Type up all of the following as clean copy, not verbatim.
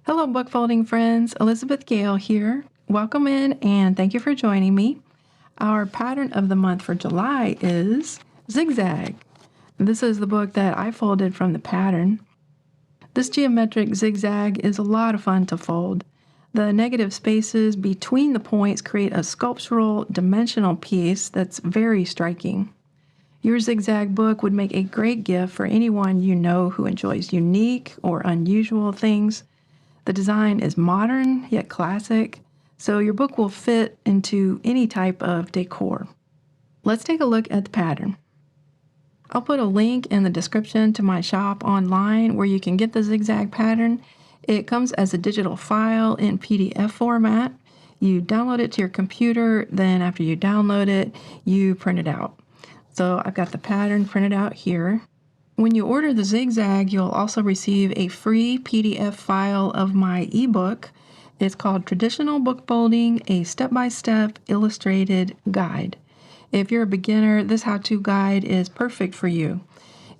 Hello, book folding friends. Elizabeth Gale here. Welcome in and thank you for joining me. Our pattern of the month for July is Zigzag. This is the book that I folded from the pattern. This geometric zigzag is a lot of fun to fold. The negative spaces between the points create a sculptural dimensional piece that's very striking. Your zigzag book would make a great gift for anyone you know who enjoys unique or unusual things. The design is modern yet classic, so your book will fit into any type of decor. Let's take a look at the pattern. I'll put a link in the description to my shop online where you can get the zigzag pattern. It comes as a digital file in PDF format. You download it to your computer, then after you download it, you print it out. So I've got the pattern printed out here. When you order the zigzag, you'll also receive a free PDF file of my ebook. It's called Traditional Book Folding, a Step-by-Step Illustrated Guide. If you're a beginner, this how-to guide is perfect for you.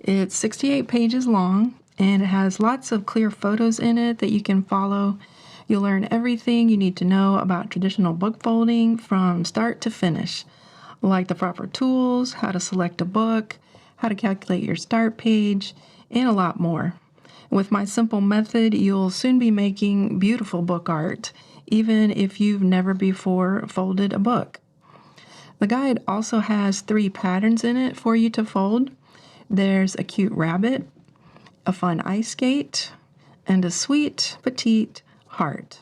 It's 68 pages long, and it has lots of clear photos in it that you can follow. You'll learn everything you need to know about traditional book folding from start to finish, like the proper tools, how to select a book, how to calculate your start page, and a lot more. With my simple method, you'll soon be making beautiful book art, even if you've never before folded a book. The guide also has 3 patterns in it for you to fold. There's a cute rabbit, a fun ice skate, and a sweet petite heart.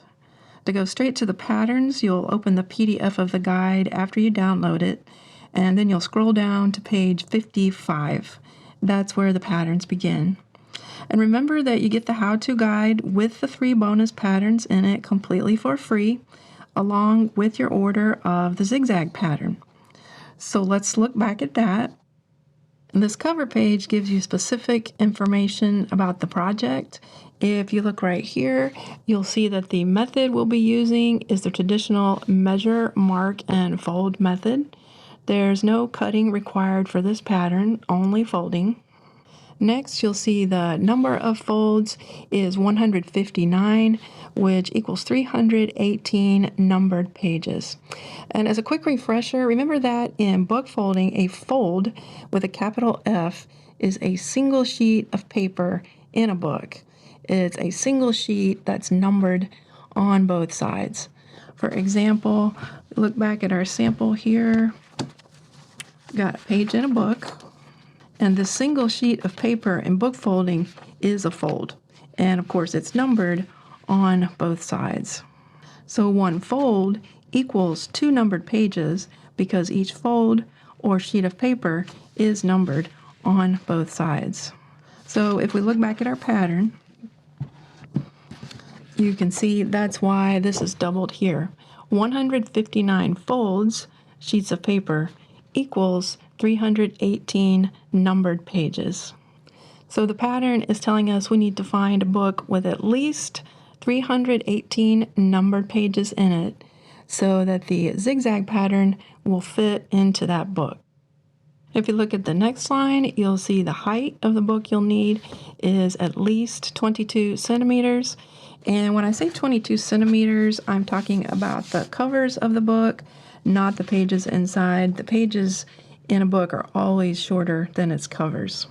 To go straight to the patterns, you'll open the PDF of the guide after you download it, and then you'll scroll down to page 55. That's where the patterns begin. And remember that you get the how-to guide with the 3 bonus patterns in it completely for free, along with your order of the zigzag pattern. So let's look back at that. This cover page gives you specific information about the project. If you look right here, you'll see that the method we'll be using is the traditional measure, mark, and fold method. There's no cutting required for this pattern, only folding. Next, you'll see the number of folds is 159, which equals 318 numbered pages. And as a quick refresher, remember that in book folding, a fold with a capital F is a single sheet of paper in a book. It's a single sheet that's numbered on both sides. For example, look back at our sample here. Got a page in a book. And this single sheet of paper in book folding is a fold. And of course, it's numbered on both sides. So one fold equals 2 numbered pages because each fold or sheet of paper is numbered on both sides. So if we look back at our pattern, you can see that's why this is doubled here. 159 folds, sheets of paper, equals 318 numbered pages. So the pattern is telling us we need to find a book with at least 318 numbered pages in it so that the zigzag pattern will fit into that book. If you look at the next line, you'll see the height of the book you'll need is at least 22 centimeters. And when I say 22 centimeters, I'm talking about the covers of the book, not the pages inside. The pages in a book are always shorter than its covers.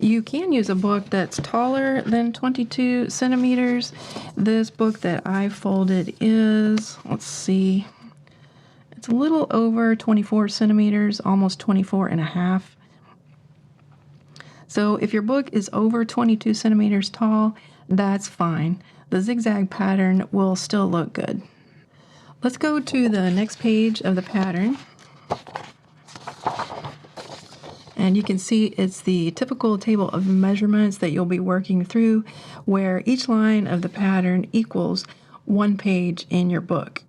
You can use a book that's taller than 22 centimeters. This book that I folded is, let's see, it's a little over 24 centimeters, almost 24 and a half. So if your book is over 22 centimeters tall, that's fine. The zigzag pattern will still look good. Let's go to the next page of the pattern. And you can see it's the typical table of measurements that you'll be working through, where each line of the pattern equals 1 page in your book.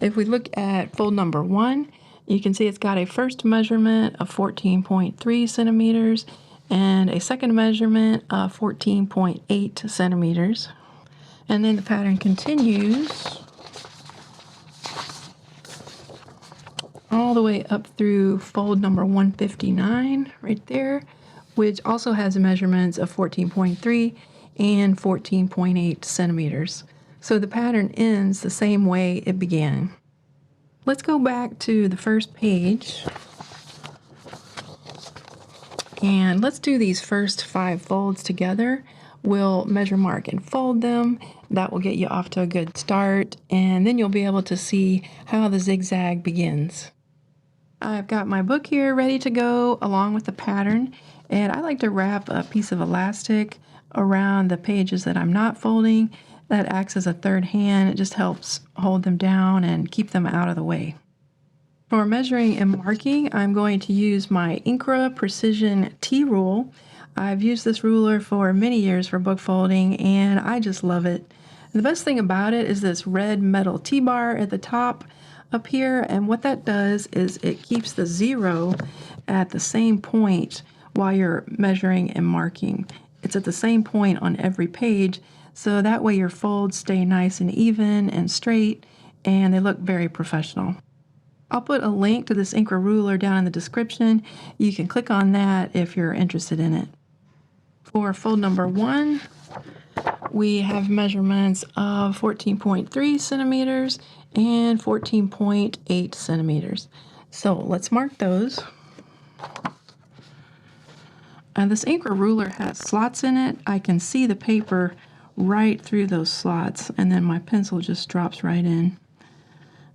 If we look at fold number 1, you can see it's got a first measurement of 14.3 centimeters and a second measurement of 14.8 centimeters. And then the pattern continues all the way up through fold number 159 right there, which also has measurements of 14.3 and 14.8 centimeters. So the pattern ends the same way it began. Let's go back to the first page. And let's do these first 5 folds together. We'll measure, mark, and fold them. That will get you off to a good start, and then you'll be able to see how the zigzag begins. I've got my book here ready to go along with the pattern, and I like to wrap a piece of elastic around the pages that I'm not folding. That acts as a third hand. It just helps hold them down and keep them out of the way. For measuring and marking, I'm going to use my Incra Precision T-Rule. I've used this ruler for many years for book folding, and I just love it. And the best thing about it is this red metal T-bar at the top up here, and what that does is it keeps the 0 at the same point while you're measuring and marking. It's at the same point on every page, so that way your folds stay nice and even and straight, and they look very professional. I'll put a link to this Incra ruler down in the description. You can click on that if you're interested in it. For fold number 1, we have measurements of 14.3 centimeters and 14.8 centimeters. So let's mark those. And this Incra ruler has slots in it. I can see the paper right through those slots, and then my pencil just drops right in.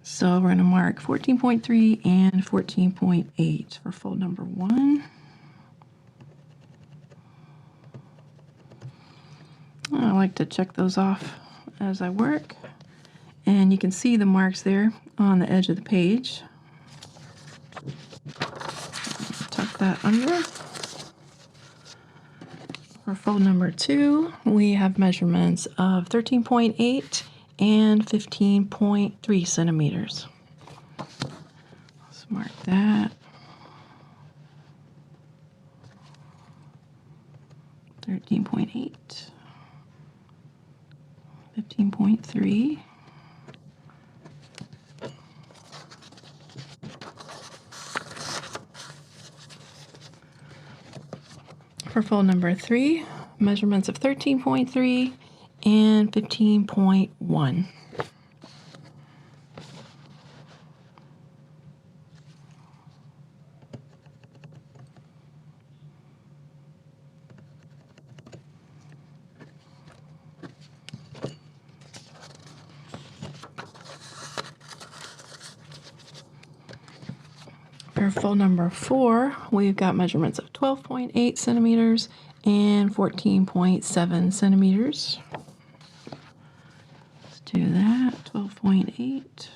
So we're going to mark 14.3 and 14.8 for fold number 1. I like to check those off as I work. And you can see the marks there on the edge of the page. Tuck that under. For fold number 2, we have measurements of 13.8 and 15.3 centimeters. Let's mark that. 13.8, 15.3. For fold number 3, measurements of 13.3 and 15.1. For fold number 4, we've got measurements of 12.8 centimeters and 14.7 centimeters. Let's do that. 12.8. Get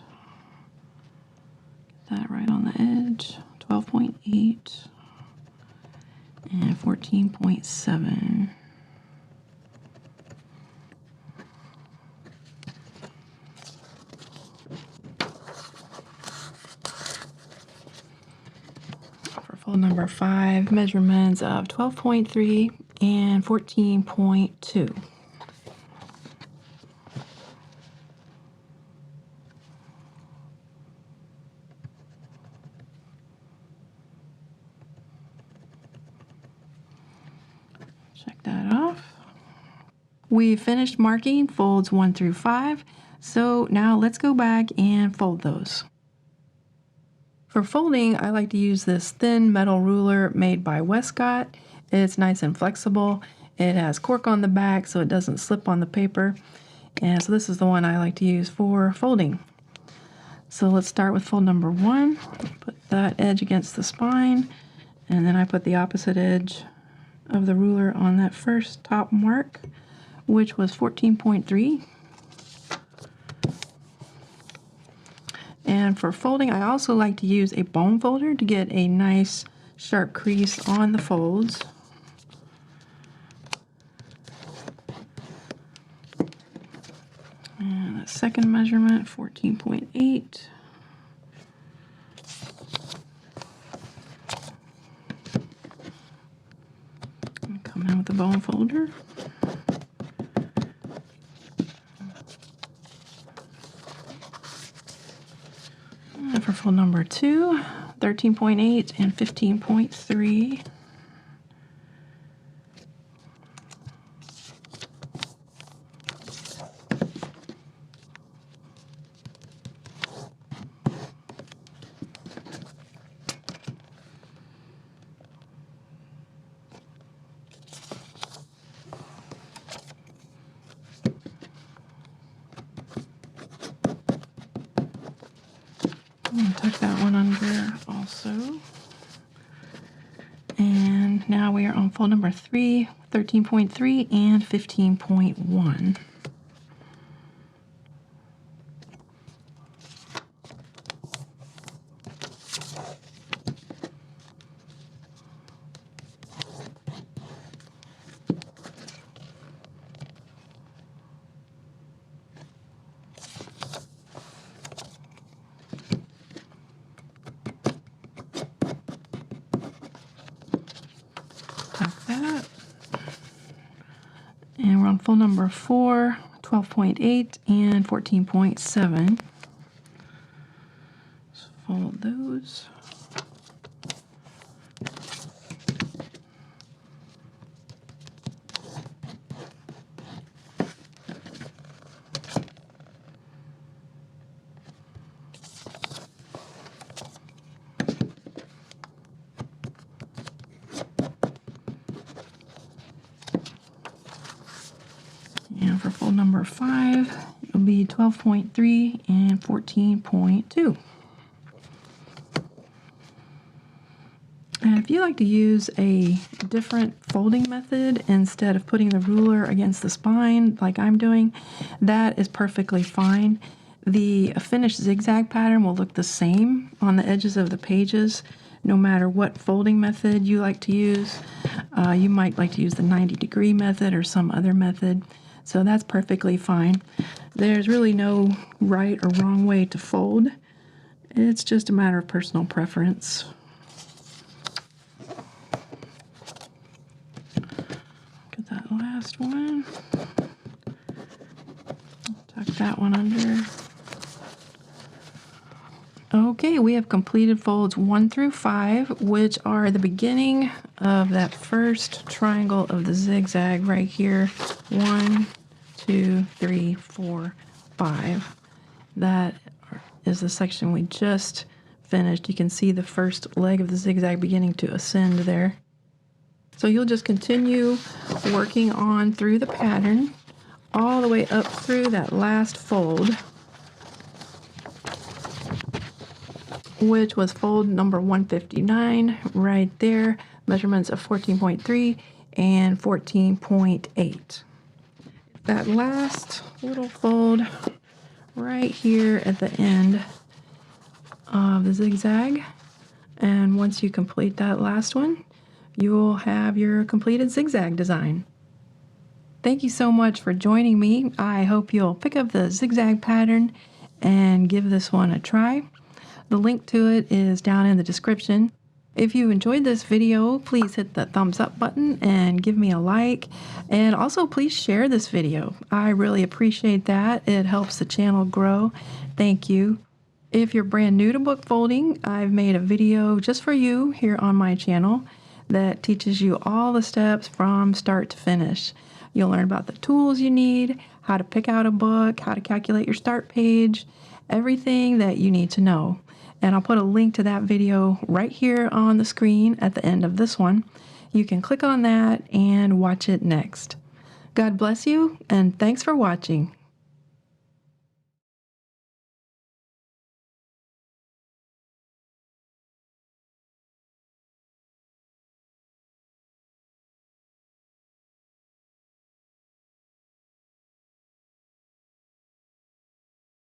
that right on the edge. 12.8 and 14.7. Fold number 5, measurements of 12.3 and 14.2. Check that off. We finished marking folds 1 through 5, so now let's go back and fold those. For folding, I like to use this thin metal ruler made by Westcott. It's nice and flexible. It has cork on the back so it doesn't slip on the paper. And so this is the one I like to use for folding. So let's start with fold number 1. Put that edge against the spine, and then I put the opposite edge of the ruler on that first top mark, which was 14.3. And for folding, I also like to use a bone folder to get a nice sharp crease on the folds. And the second measurement, 14.8. And come in with the bone folder. And for fold number 2, 13.8 and 15.3. And tuck that one under also. And now we are on fold number 3, 13.3 and 15.1. Tuck that. And we're on fold number 4, 12.8 and 14.7. Let's fold those. And for fold number 5, it'll be 12.3 and 14.2. And if you like to use a different folding method instead of putting the ruler against the spine like I'm doing, that is perfectly fine. The finished zigzag pattern will look the same on the edges of the pages no matter what folding method you like to use. You might like to use the 90-degree method or some other method. So that's perfectly fine. There's really no right or wrong way to fold. It's just a matter of personal preference. Get that last one. Tuck that one under. Okay, we have completed folds 1 through 5, which are the beginning of that first triangle of the zigzag right here. 1, 2, 3, 4, 5. That is the section we just finished. You can see the first leg of the zigzag beginning to ascend there. So you'll just continue working on through the pattern all the way up through that last fold, which was fold number 159 right there, measurements of 14.3 and 14.8. That last little fold right here at the end of the zigzag, and once you complete that last one, you will have your completed zigzag design. Thank you so much for joining me. I hope you'll pick up the zigzag pattern and give this one a try. The link to it is down in the description. If you enjoyed this video, please hit the thumbs up button and give me a like. And also please share this video. I really appreciate that. It helps the channel grow. Thank you. If you're brand new to book folding, I've made a video just for you here on my channel that teaches you all the steps from start to finish. You'll learn about the tools you need, how to pick out a book, how to calculate your start page, everything that you need to know. And I'll put a link to that video right here on the screen at the end of this one. You can click on that and watch it next. God bless you, and thanks for watching.